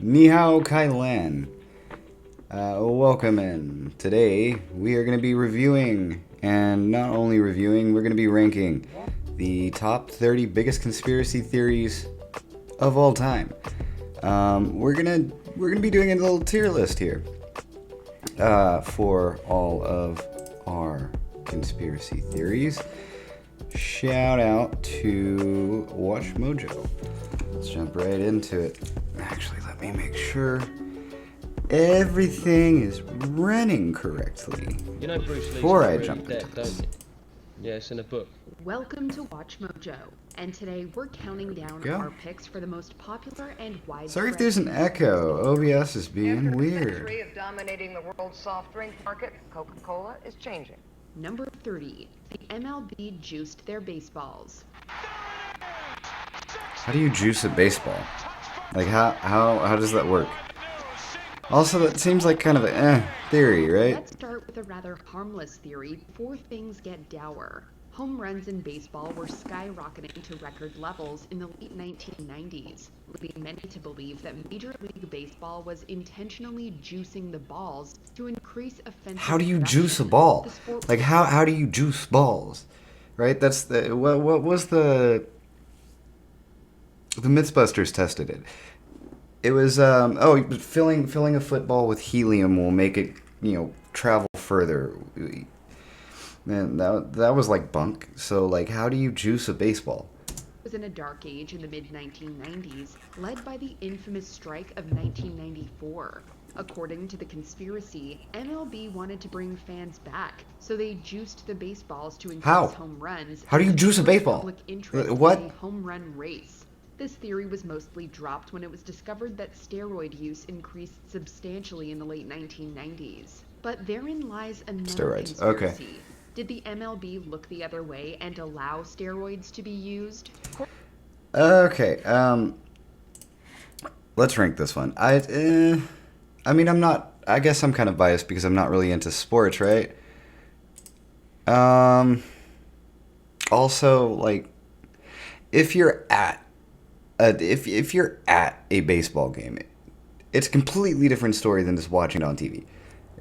Ni hao kai lan. Welcome in. Today we are going to be reviewing, and not only reviewing, we're going to be ranking the top 30 biggest conspiracy theories of all time. We're gonna be doing a little tier list here for all of our conspiracy theories. Shout out to Watch Mojo. Let's jump right into it. Actually, let me make sure everything is running correctly. You know Bruce Lee's before I not jump really into dead, this. don't you? Yeah, it's in a book. Welcome to Watch Mojo, and today we're counting down Go. our picks for the most popular and widespread. Sorry if there's an echo. OBS is being After a weird. century of dominating the world's soft drink market, Coca-Cola is changing. Number 30, the MLB juiced their baseballs. How do you juice a baseball? Like how does that work? Also, that seems like kind of a theory, right? Let's start with a rather harmless theory before things get dour. Home runs in baseball were skyrocketing to record levels in the late 1990s, leading many to believe that Major League Baseball was intentionally juicing the balls to increase offensive How do you production. juice a ball? The sport Like how do you juice balls? Right? That's the what was the Mythbusters tested it. It was filling a football with helium will make it, travel further. Man, that was like bunk. So like how do you juice a baseball? was in a dark age in the mid-1990s, led by the infamous strike of 1994. According to the conspiracy, MLB wanted to bring fans back, so they juiced the baseballs to increase How? home runs. How do you and juice a spur baseball? public interest What? in a home run race. This theory was mostly dropped when it was discovered that steroid use increased substantially in the late 1990s. But therein lies another Steroids, conspiracy. okay. Did the MLB look the other way and allow steroids to be used? Okay, let's rank this one. I guess I'm kind of biased because I'm not really into sports, right? Also, like, if you're at if you're at a baseball game, it's a completely different story than just watching it on TV.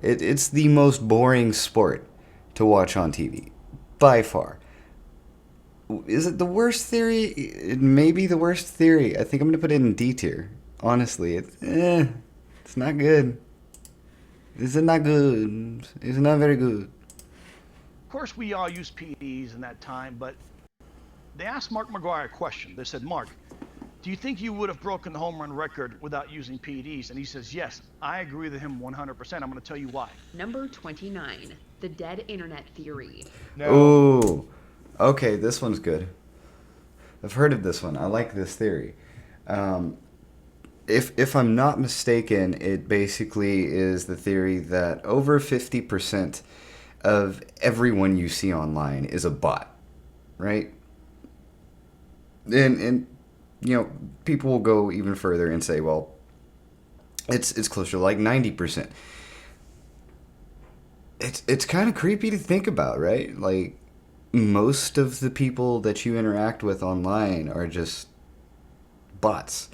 It's the most boring sport to watch on TV, by far. Is it the worst theory? It may be the worst theory. I think I'm gonna put it in D tier. Honestly, it's not good. It's not good. It's not very good. Of course, we all used PEDs in that time, but they asked Mark McGwire a question. They said, Mark, do you think you would have broken the home run record without using PEDs? And he says, yes, I agree with him 100%. I'm going to tell you why. Number 29, the dead internet theory. Ooh, okay, this one's good. I've heard of this one. I like this theory. If I'm not mistaken, it basically is the theory that over 50% of everyone you see online is a bot, right? And people will go even further and say, well, it's closer to like 90%. It's kind of creepy to think about, right? Like, most of the people that you interact with online are just bots.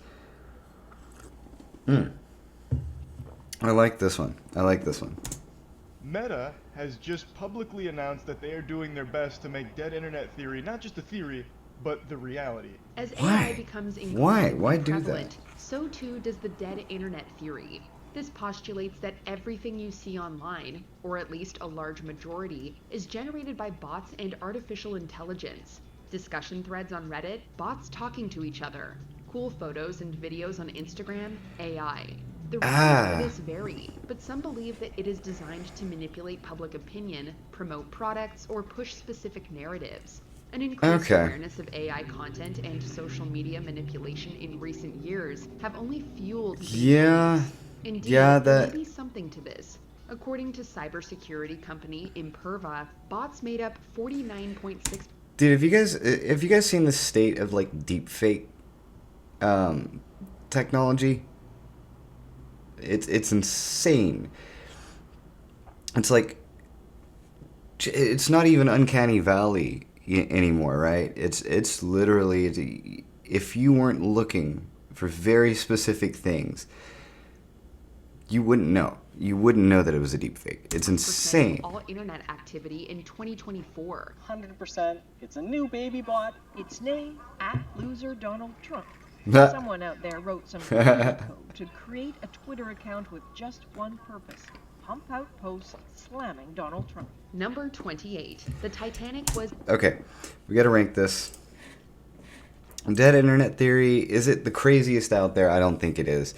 I like this one. Meta has just publicly announced that they are doing their best to make dead internet theory not just a theory, but the reality. As Why? AI becomes Why increasingly do that? prevalent, so too does the dead internet theory. This postulates that everything you see online, or at least a large majority, is generated by bots and artificial intelligence. Discussion threads on Reddit, bots talking to each other. Cool photos and videos on Instagram, AI. The reasons for this vary, but some believe that it is designed to manipulate public opinion, promote products, or push specific narratives. An increased Okay. awareness of AI content and social media manipulation in recent years have only fueled these Yeah. beliefs. Indeed, Yeah, there that- may be something to this. According to cybersecurity company Imperva, bots made up 49.6. Dude, have you guys seen the state of like deepfake technology? It's insane. It's like it's not even uncanny valley anymore, right? It's literally, if you weren't looking for very specific things, you wouldn't know. You wouldn't know that it was a deepfake. It's insane. All internet activity in 2024. 100%. It's a new baby bot. Its name, @LoserDonaldTrump. Someone out there wrote some code to create a Twitter account with just one purpose: pump out posts slamming Donald Trump. Number 28. The Titanic was... Okay, we gotta rank this. Dead internet theory, is it the craziest out there? I don't think it is.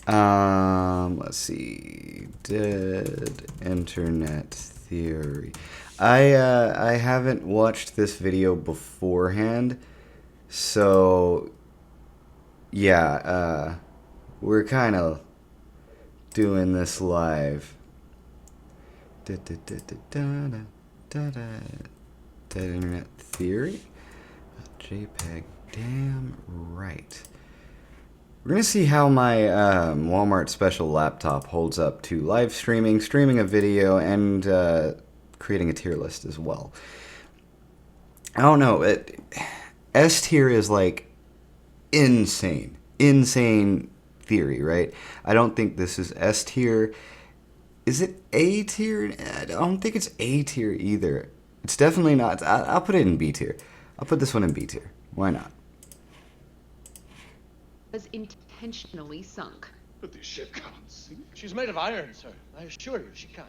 Let's see. Dead internet theory. I haven't watched this video beforehand, so yeah, we're kind of doing this live. Dead internet theory. JPEG. Damn right. We're going to see how my Walmart special laptop holds up to live streaming, streaming a video, and creating a tier list as well. I don't know. S tier is like insane. Insane theory, right? I don't think this is S tier. Is it A tier? I don't think it's A tier either. It's definitely not. I'll put it in B tier. I'll put this one in B tier. Why not? Was intentionally sunk. But this ship can't sink. She's made of iron, sir. I assure you she can.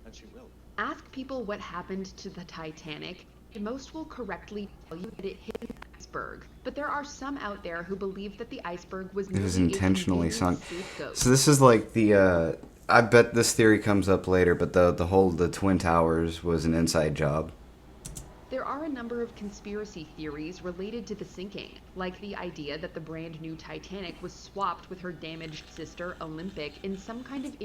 And she will. Ask people what happened to the Titanic, and most will correctly tell you that it hit an iceberg. But there are some out there who believe that the iceberg was intentionally sunk. So this is like the I bet this theory comes up later, but the Twin Towers was an inside job. There are a number of conspiracy theories related to the sinking, like the idea that the brand new Titanic was swapped with her damaged sister Olympic in some kind of...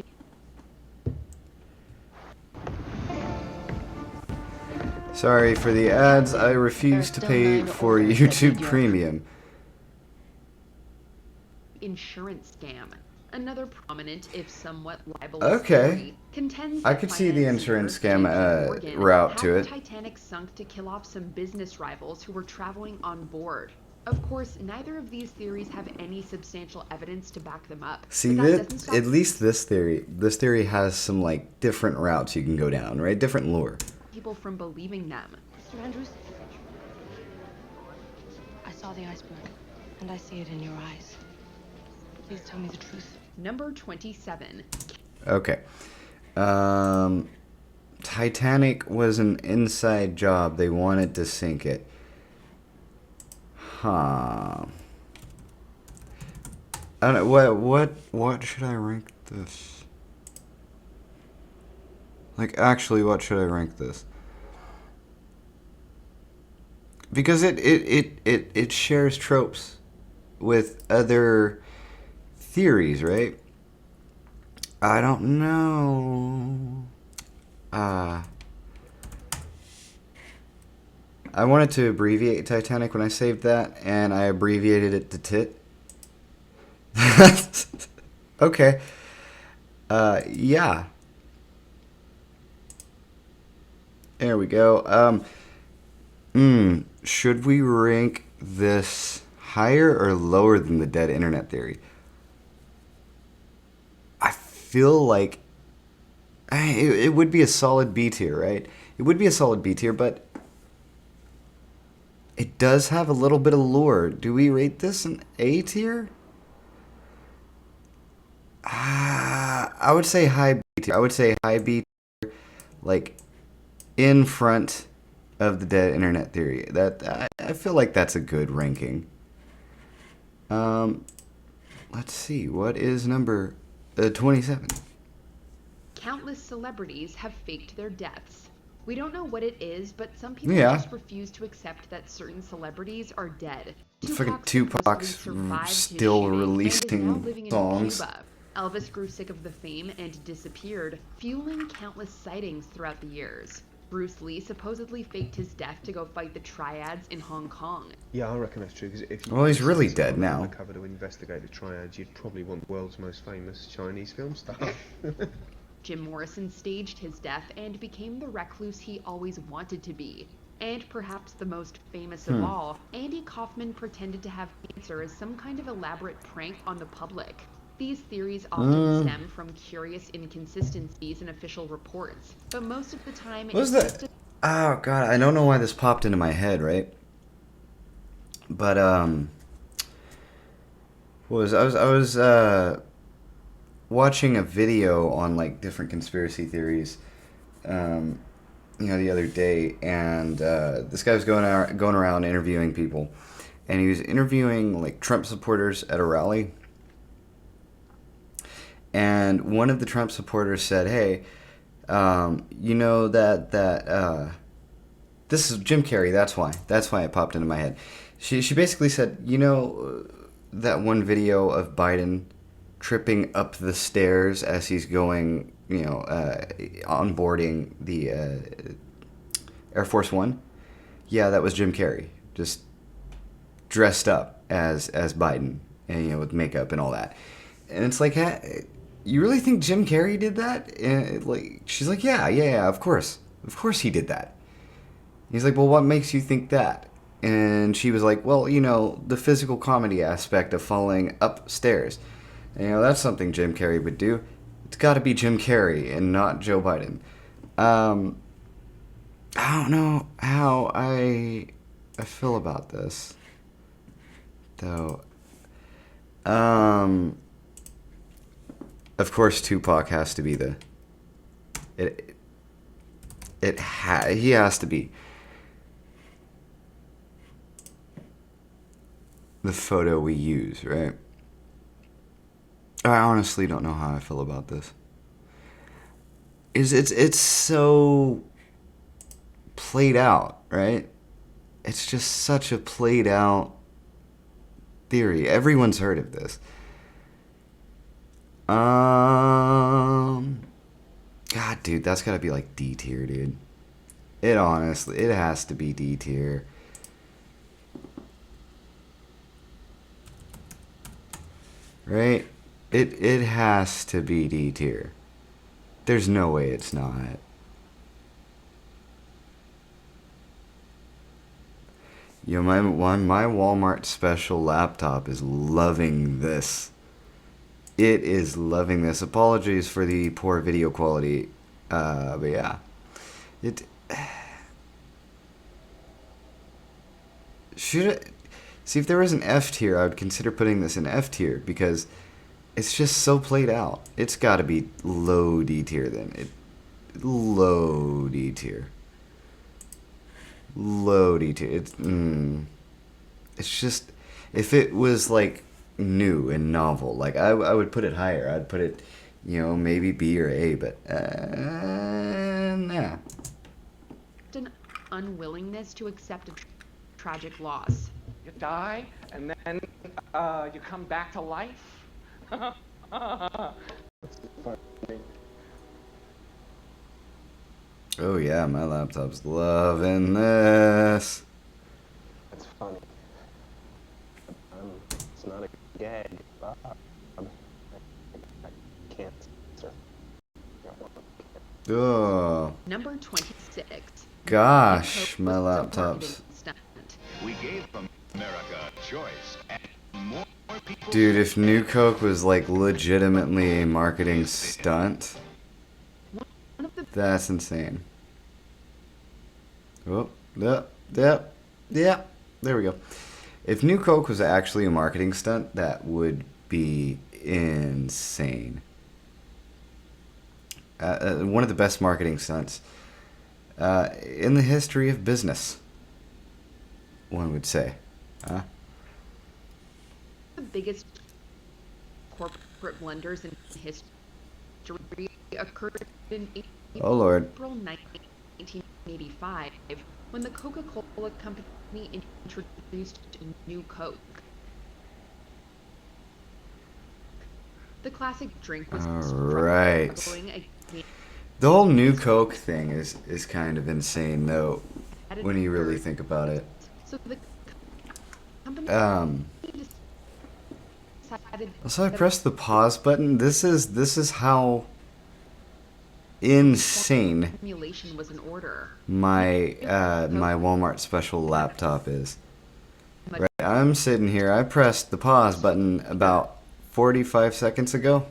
Sorry for the ads, I refuse to pay for YouTube Premium. Insurance scam. Another prominent, if somewhat libelous theory, contends I could see the insurance scam route to it. The Titanic sunk to kill off some business rivals who were traveling on board. Of course, neither of these theories have any substantial evidence to back them up. See, at least this theory has some like different routes you can go down, right? Different lore. People from believing them. Mr. Andrews, I saw the iceberg, and I see it in your eyes. Please tell me the truth. Number 27. Okay. Titanic was an inside job. They wanted to sink it. Huh. I don't know, what should I rank this? Like, actually, what should I rank this? Because it shares tropes with other theories, right? I don't know. I wanted to abbreviate Titanic when I saved that, and I abbreviated it to TIT. Okay. Yeah. There we go. Should we rank this higher or lower than the dead internet theory? I feel like it would be a solid B tier, right? It would be a solid B tier, but it does have a little bit of lore. Do we rate this an A tier? I would say high B tier. I would say high B tier, like in front of the dead internet theory. That I feel like that's a good ranking. Let's see. What is number 27? Countless celebrities have faked their deaths. We don't know what it is, but some people just refuse to accept that certain celebrities are dead. Tupac's still releasing songs. Elvis grew sick of the fame and disappeared, fueling countless sightings throughout the years. Bruce Lee supposedly faked his death to go fight the triads in Hong Kong. Yeah, I reckon that's true. Because if you he's really dead now. Cover to investigate the triads, you'd probably want the world's most famous Chinese film star. Jim Morrison staged his death and became the recluse he always wanted to be. And perhaps the most famous of all, Andy Kaufman pretended to have cancer as some kind of elaborate prank on the public. These theories often stem from curious inconsistencies in official reports, but most of the time What was it's just that? Oh god, I don't know why this popped into my head, right? But I was watching a video on like different conspiracy theories, the other day, and this guy was going around interviewing people, and he was interviewing like Trump supporters at a rally, and one of the Trump supporters said, "Hey, you know that this is Jim Carrey. That's why it popped into my head." She basically said, you know, that one video of Biden tripping up the stairs as he's going, onboarding the Air Force One. Yeah, that was Jim Carrey, just dressed up as Biden, and with makeup and all that. And it's like, you really think Jim Carrey did that? And she's like, yeah, of course he did that. He's like, well, what makes you think that? And she was like, well, the physical comedy aspect of falling upstairs. And, that's something Jim Carrey would do. It's got to be Jim Carrey and not Joe Biden. I don't know how I feel about this, though. Of course, Tupac has to be he has to be the photo we use, right? I honestly don't know how I feel about this. It's so played out, right? It's just such a played out theory. Everyone's heard of this. God, dude, that's gotta be like D tier, dude. It has to be D tier. Right? It has to be D tier. There's no way it's not. My Walmart special laptop is loving this. It is loving this. Apologies for the poor video quality, but yeah, see if there was an F tier, I would consider putting this in F tier because it's just so played out. It's got to be low D tier then. Low D tier. Low D tier. It's just, if it was like new and novel, like I would put it higher. I'd put it, maybe B or A, but nah. An unwillingness to accept a tragic loss. You die, and then you come back to life. Oh yeah, my laptop's loving this. That's funny. It's not a gag, Bob. I can't. Oh. Number 26. Gosh, my laptop's. We gave America a choice, and more people. Dude, if New Coke was like legitimately a marketing stunt, that's insane. Oh, yep. There we go. If New Coke was actually a marketing stunt, that would be insane. One of the best marketing stunts in the history of business, one would say. The biggest corporate blunders in history occurred in Oh Lord. April 1985 when the Coca-Cola Company introduced New Coke. The classic drink was Alright. struggling against The whole New Coke thing is kind of insane though, when you really think about it. So the company decided So I pressed the pause button. This is how insane Simulation was in order. my my Walmart special laptop is. Right, I'm sitting here. I pressed the pause button about 45 seconds ago.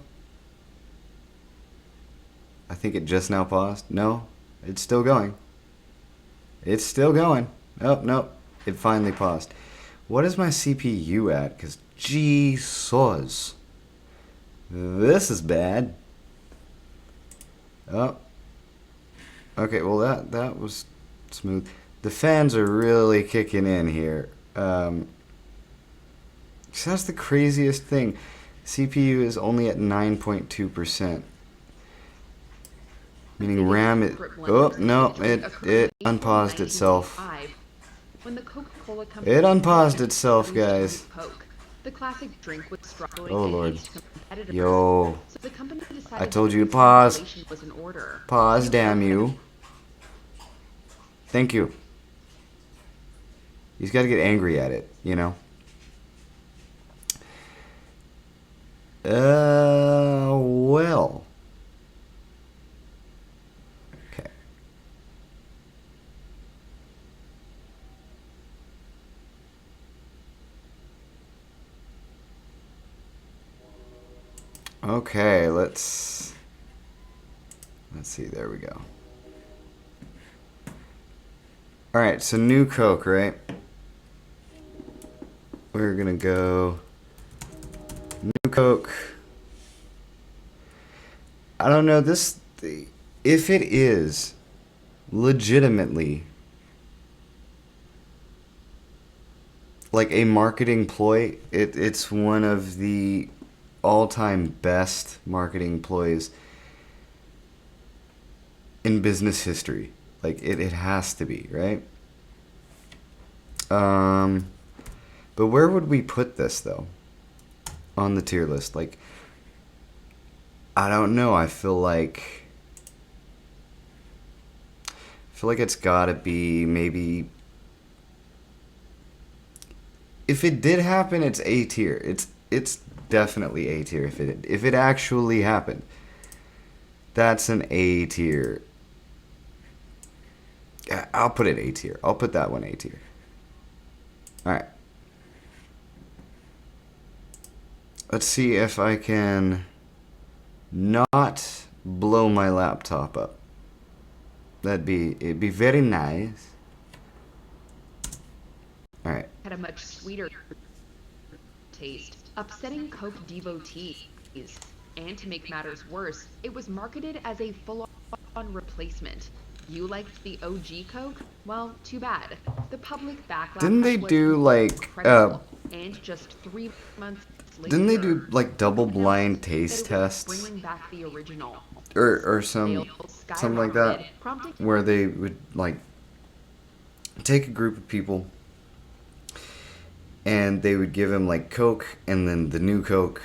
I think it just now paused. No, it's still going. It's still going. Oh, no, it finally paused. What is my CPU at? Because Jesus, this is bad. Oh, okay. Well, that was smooth. The fans are really kicking in here. So that's the craziest thing. CPU is only at 9.2%. Meaning RAM it. Oh no! It unpaused itself. When the Coca-Cola It unpaused itself, guys. Coke. The classic drink was struggling Oh Lord. against competitors. Yo. So the company decided I told you to that pause. simulation was in order. Pause, damn you. Thank you. He's got to get angry at it, you know. Well. Okay. Okay, let's see, there we go. Alright, so new Coke, right? We're gonna go new Coke. I don't know, if it is legitimately like a marketing ploy, it's one of the all-time best marketing ploys in business history. Like, it has to be, right? But where would we put this, though? On the tier list? Like, I don't know. I feel like it's gotta be maybe... If it did happen, it's A tier. It's definitely A tier if it actually happened. That's an A tier. I'll put it A tier. I'll put that one A tier. Alright. Let's see if I can not blow my laptop up. It'd be very nice. Alright. Had a much sweeter taste, upsetting Coke devotees. And to make matters worse, it was marketed as a full-on replacement. You liked the OG Coke? Well, too bad. The public backlash. Didn't they do like and just 3 months later, didn't they do like double-blind taste tests? Bringing back the original. Or something like that, where they would like take a group of people and they would give them like Coke and then the new Coke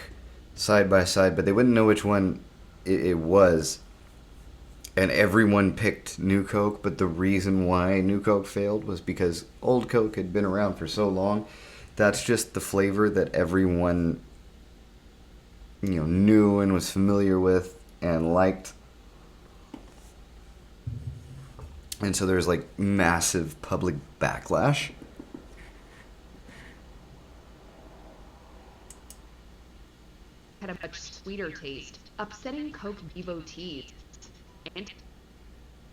side by side, but they wouldn't know which one it was. And everyone picked new Coke, but the reason why new Coke failed was because old Coke had been around for so long. That's just the flavor that everyone, you know, knew and was familiar with and liked. And so there's like massive public backlash. Had a much sweeter taste, upsetting Coke devotees. And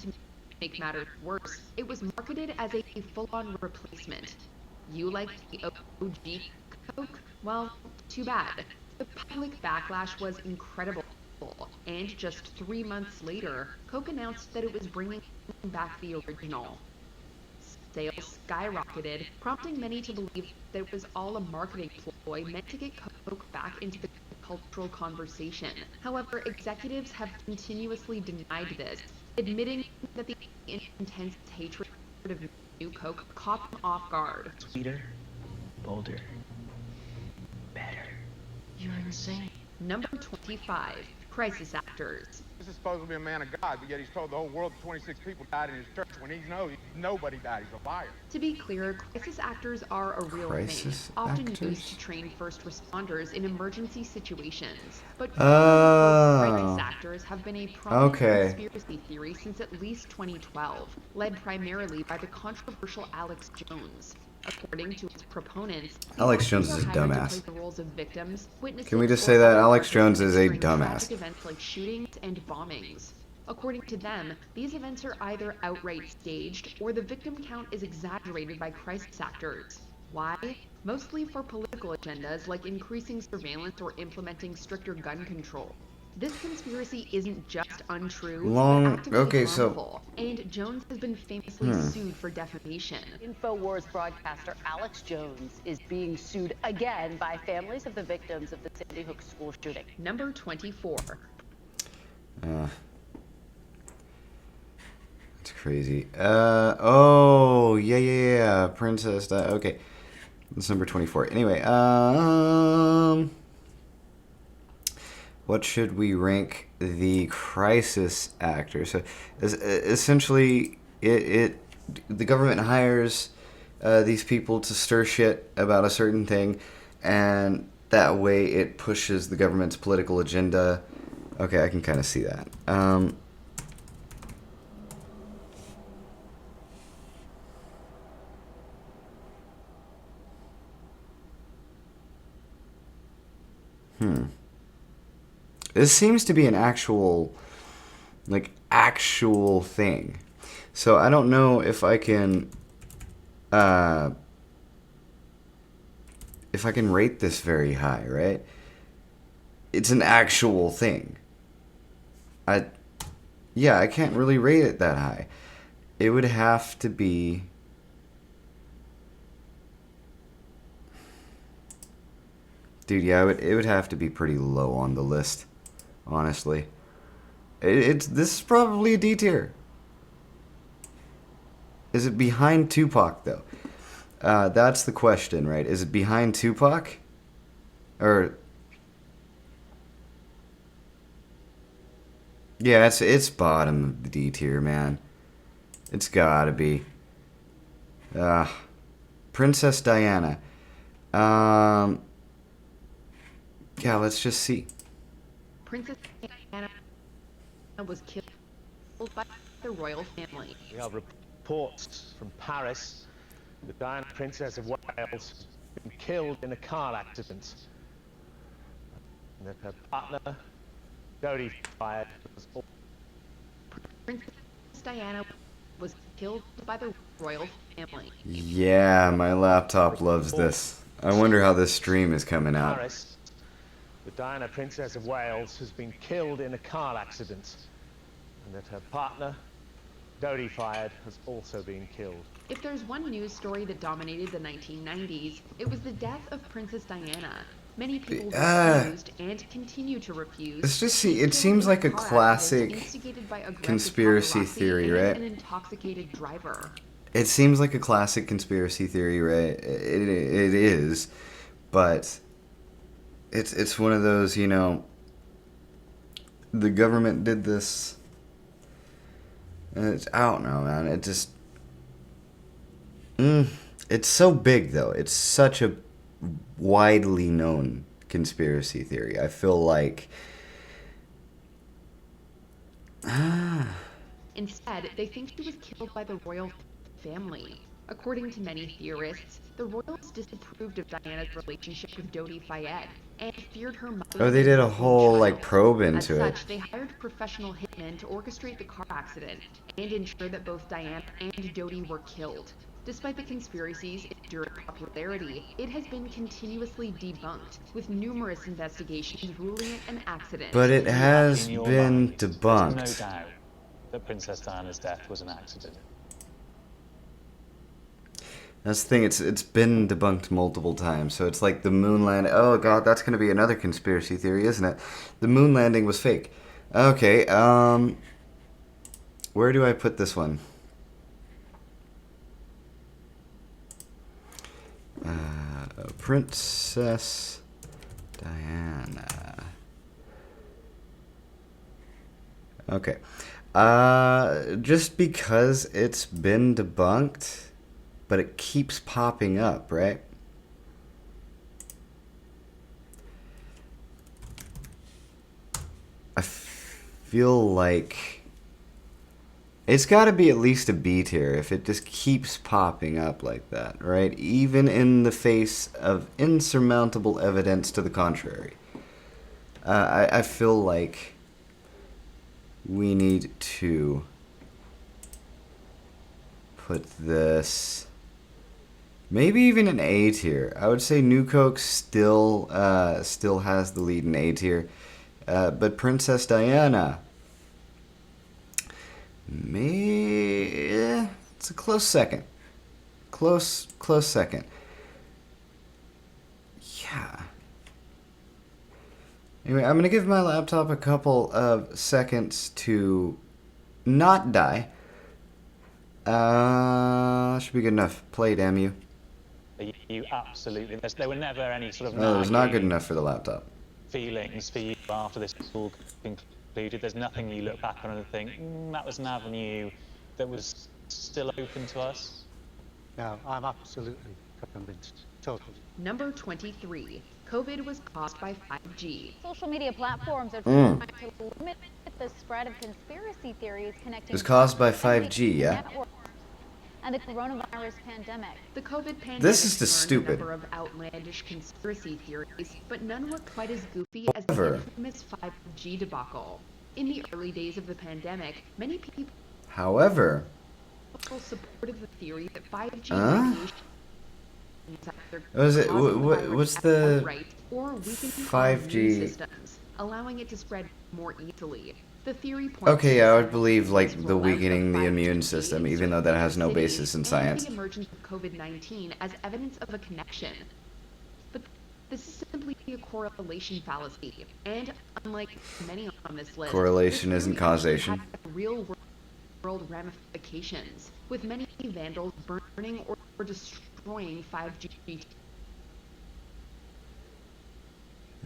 to make matters worse, it was marketed as a full-on replacement. You liked the OG Coke? Well, too bad. The public backlash was incredible. And just 3 months later, Coke announced that it was bringing back the original. Sales skyrocketed, prompting many to believe that it was all a marketing ploy meant to get Coke back into the cultural conversation. However, executives have continuously denied this, admitting that the intense hatred of new Coke caught them off guard. Sweeter, bolder, better. You're insane. Number 25. Crisis actors. This is supposed to be a man of God, but yet he's told the whole world that 26 people died in his church when he knows nobody died. He's a liar. To be clear, crisis actors are a real thing, often used to train first responders in emergency situations. But crisis actors have been a prominent conspiracy theory since at least 2012, led primarily by the controversial Alex Jones. According to its proponents, Alex Jones is a dumbass. play the roles of victims, witnesses, Can we just say that Alex Jones is a dumbass? tragic events like shootings and bombings. According to them, these events are either outright staged or the victim count is exaggerated by crisis actors. Why? Mostly for political agendas like increasing surveillance or implementing stricter gun control. This conspiracy isn't just untrue, but actively harmful, and Jones has been famously sued for defamation. InfoWars broadcaster Alex Jones is being sued again by families of the victims of the Sandy Hook school shooting. Number 24. It's crazy. Oh, yeah. Princess, okay. That's number 24. Anyway, what should we rank the crisis actor? So, essentially, the government hires these people to stir shit about a certain thing, and that way it pushes the government's political agenda. Okay, I can kind of see that. This seems to be an actual thing. So I don't know if I can rate this very high, right? It's an actual thing. I can't really rate it that high. It would have to be... Dude, yeah, it would have to be pretty low on the list, honestly. This is probably a D tier. Is it behind Tupac, though? That's the question, right? Is it behind Tupac? Or... Yeah, it's bottom of the D tier, man. It's gotta be. Princess Diana. Yeah, let's just see. Princess Diana was killed by the royal family. We have reports from Paris that Diana, Princess of Wales, has been killed in a car accident, and that her partner, Jodie, fired. Princess Diana was killed by the royal family. Yeah, my laptop loves this. I wonder how this stream is coming out. Paris, the Diana, Princess of Wales, has been killed in a car accident, and that her partner, Jodie fired, has also been killed. If there's one news story that dominated the 1990s, it was the death of Princess Diana. Many people refused and continue to refuse. Let's just see. It seems like a classic conspiracy theory, right? An intoxicated driver. It seems like a classic conspiracy theory, right? It is, but it's one of those, you know, the government did this. And I don't know, man. It just... it's so big, though. It's such a widely known conspiracy theory. I feel like... Instead, they think she was killed by the royal family. According to many theorists, the royals disapproved of Diana's relationship with Jodie Fayed and feared her mother. Oh, they did a whole, like, probe into it. As such, they hired professional hitmen to orchestrate the car accident and ensure that both Diana and Jodie were killed. Despite the conspiracy's enduring popularity, it has been continuously debunked, with numerous investigations ruling it an accident. But it has been debunked. There's no doubt that Princess Diana's death was an accident. That's the thing, it's been debunked multiple times, so it's like the moon landing... Oh god, that's gonna be another conspiracy theory, isn't it? The moon landing was fake. Okay, where do I put this one? Princess Diana. Okay. Just because it's been debunked, but it keeps popping up, right? I feel like it's got to be at least a B tier if it just keeps popping up like that, right? Even in the face of insurmountable evidence to the contrary. I feel like we need to put this maybe even an A tier. I would say New Coke still has the lead in A tier, but Princess Diana, it's a close second. Close second. Yeah. Anyway, I'm gonna give my laptop a couple of seconds to not die. Should be good enough. Play, damn you. You absolutely. There were never any sort of. Oh, it was not good enough for the laptop. Feelings for you after this all concluded. There's nothing you look back on and think that was an avenue that was still open to us. No, I'm absolutely convinced. Totally. Number 23. COVID was caused by 5G. Social media platforms are trying to limit the spread of conspiracy theories connecting. It was caused by 5G, yeah? And the coronavirus pandemic. The COVID pandemic this is just spurned stupid. a number of outlandish conspiracy theories, but none were quite as goofy as the infamous 5G debacle. In the early days of the pandemic, many people However, supported the theory that 5G what's the 5G systems, allowing it to spread more easily. The theory okay, I would believe like the weakening the immune system, even though that has no basis in science. The emergence of COVID-19 as evidence of a connection. But this is simply a correlation fallacy, and unlike many on this list, correlation isn't causation. Real world ramifications, with many vandals burning or destroying 5G.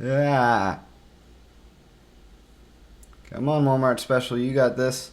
Yeah. Come on, Walmart Special, you got this.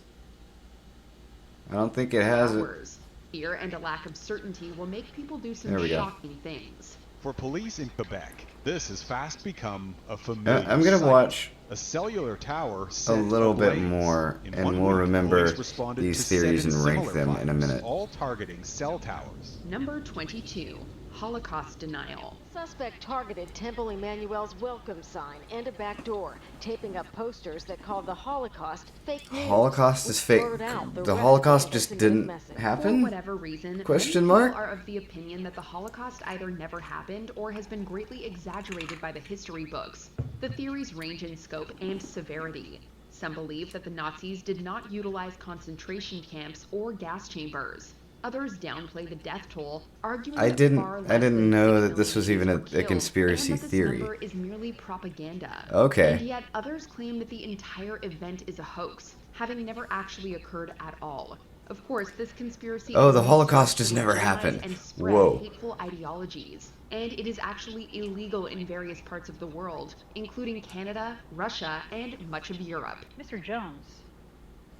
I don't think it has it. Fear and a lack of certainty will make people do some shocking things. For police in Quebec, this has fast become a familiar I'm gonna watch a cellular tower a little bit more, and we'll remember these theories and rank them in a minute. All targeting cell towers. Number 22. Holocaust denial. Suspect targeted Temple Emmanuel's welcome sign and a back door, taping up posters that called the Holocaust fake news. Holocaust is fake. The Holocaust just didn't happen? For whatever reason, Question many mark? people are of the opinion that the Holocaust either never happened or has been greatly exaggerated by the history books. The theories range in scope and severity. Some believe that the Nazis did not utilize concentration camps or gas chambers. Others downplay the death toll, arguing I that didn't know that this was even a conspiracy and that this theory. number is merely propaganda. Okay. And yet others claim that the entire event is a hoax, having never actually occurred at all. Of course, this conspiracy Oh, the Holocaust just never organize happened. And spread Whoa. hateful ideologies, and it is actually illegal in various parts of the world, including Canada, Russia, and much of Europe. Mr. Jones,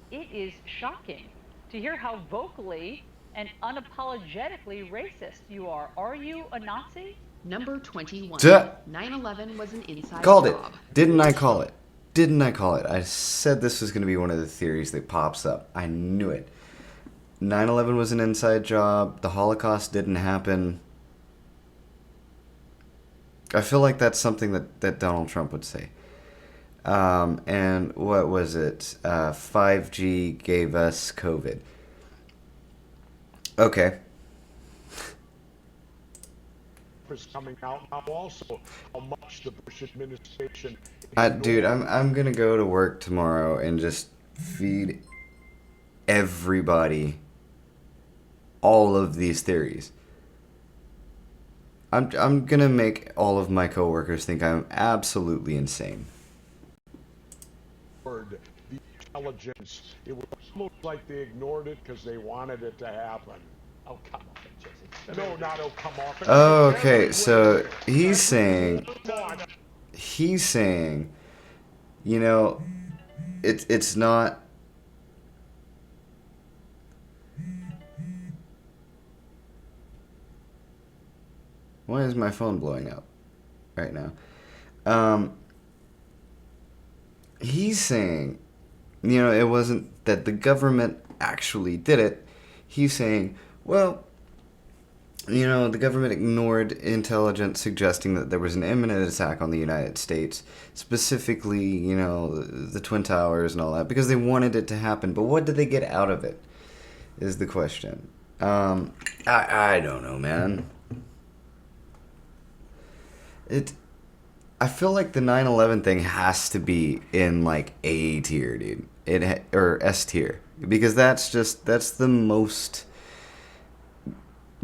it is shocking to hear how vocally and unapologetically racist you are. Are you a Nazi? Number 21. Duh. 9/11 was an inside Called it. job. Didn't I call it? Didn't I call it? I said this was going to be one of the theories that pops up. I knew it. 9/11 was an inside job. The Holocaust didn't happen. I feel like that's something that Donald Trump would say. And what was it? 5G gave us COVID. Okay. Is coming out now also how much the Bush administration Dude, I'm gonna go to work tomorrow and just feed everybody all of these theories. I'm gonna make all of my coworkers think I'm absolutely insane. the intelligence. It was almost like they ignored it because they wanted it to happen. Oh, come on, Jesse. No, not oh, come off. Okay, so he's saying, you know, it's not. Why is my phone blowing up right now? He's saying, it wasn't that the government actually did it. He's saying, well, the government ignored intelligence suggesting that there was an imminent attack on the United States, specifically, the Twin Towers and all that, because they wanted it to happen. But what did they get out of it, is the question. I don't know, man. I feel like the 9/11 thing has to be in like A tier, dude. Or S tier, because that's the most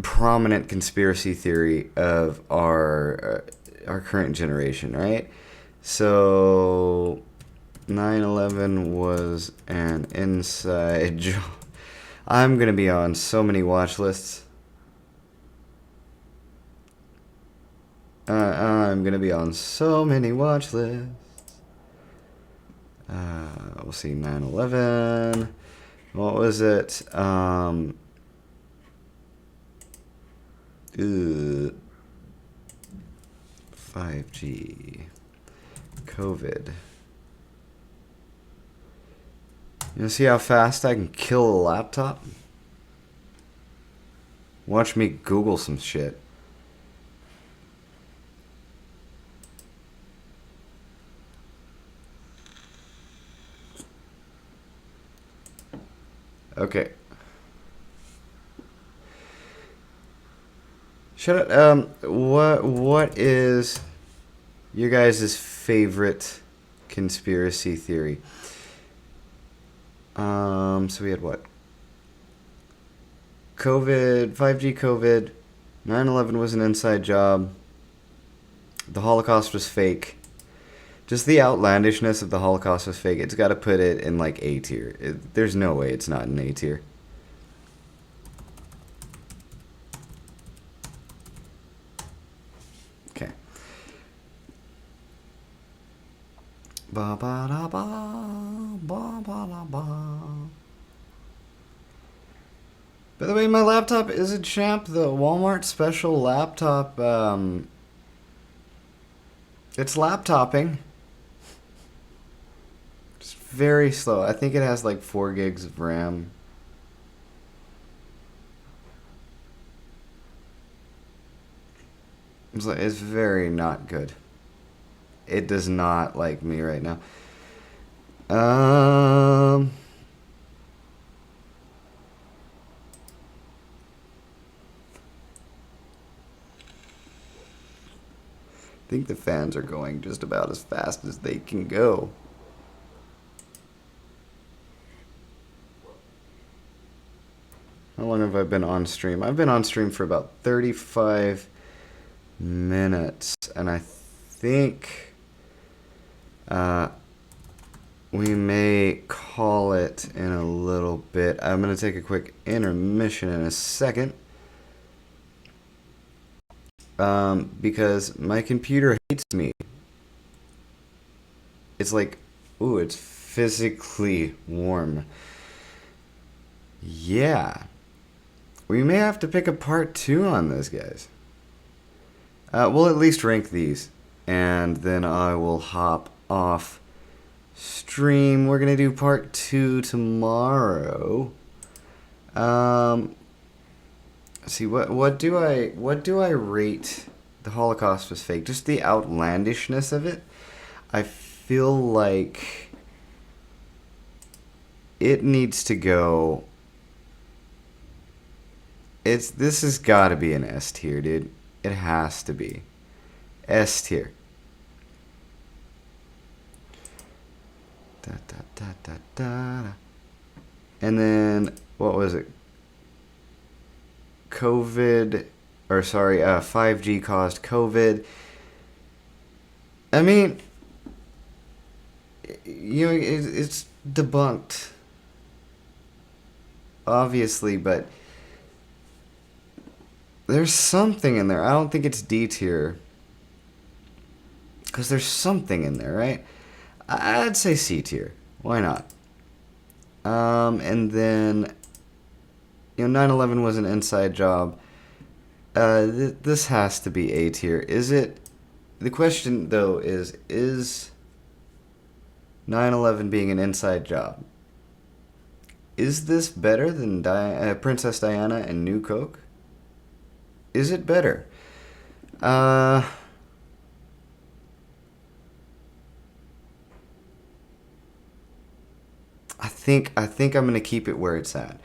prominent conspiracy theory of our current generation, right? So 9/11 was an inside job. I'm gonna be on so many watch lists. I'm gonna be on so many watch lists. We'll see, 9/11. What was it? 5G. COVID. You see how fast I can kill a laptop? Watch me Google some shit. Okay. Shut up. What is your guys' favorite conspiracy theory? So we had what? COVID, 5G COVID, 9/11 was an inside job, the Holocaust was fake. Just the outlandishness of the Holocaust was fake. It's got to put it in like A tier. There's no way it's not in A tier. Okay. Ba ba da ba ba ba da ba. By the way, my laptop is a champ. The Walmart special laptop. It's laptopping. It's very slow. I think it has like 4 gigs of RAM. It's very not good. It does not like me right now. I think the fans are going just about as fast as they can go. How long have I been on stream? I've been on stream for about 35 minutes, and I think we may call it in a little bit. I'm going to take a quick intermission in a second. Because my computer hates me. It's like, ooh, it's physically warm. Yeah. We may have to pick a part 2 on this, guys. We'll at least rank these, and then I will hop off stream. We're gonna do part 2 tomorrow. See, what do I rate the Holocaust was fake? Just the outlandishness of it. I feel like it needs to go. This has got to be an S tier, dude. It has to be S tier. Da, da, da, da, da. And then what was it? 5G caused COVID. I mean, it's debunked, obviously, but there's something in there. I don't think it's D tier, because there's something in there, right? I'd say C tier. Why not? And then, 9/11 was an inside job. This has to be A tier. Is it? The question, though, is 9/11 being an inside job? Is this better than Princess Diana and New Coke? Is it better? I think I'm gonna keep it where it's at.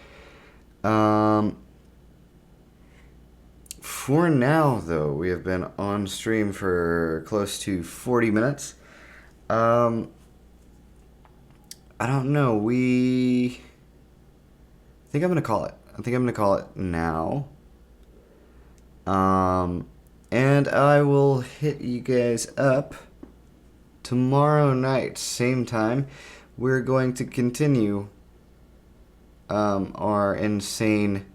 For now, though, we have been on stream for close to 40 minutes. I don't know. I think I'm gonna call it. I think I'm gonna call it now. And I will hit you guys up tomorrow night, same time. We're going to continue our insane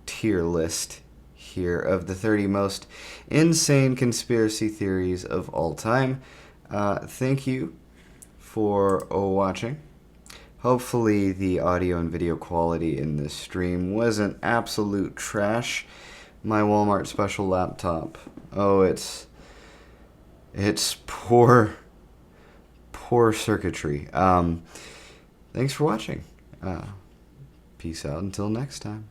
tier list here of the 30 most insane conspiracy theories of all time. Thank you for watching. Hopefully the audio and video quality in this stream wasn't absolute trash. My Walmart special laptop. Oh, it's poor circuitry. Thanks for watching. Peace out until next time.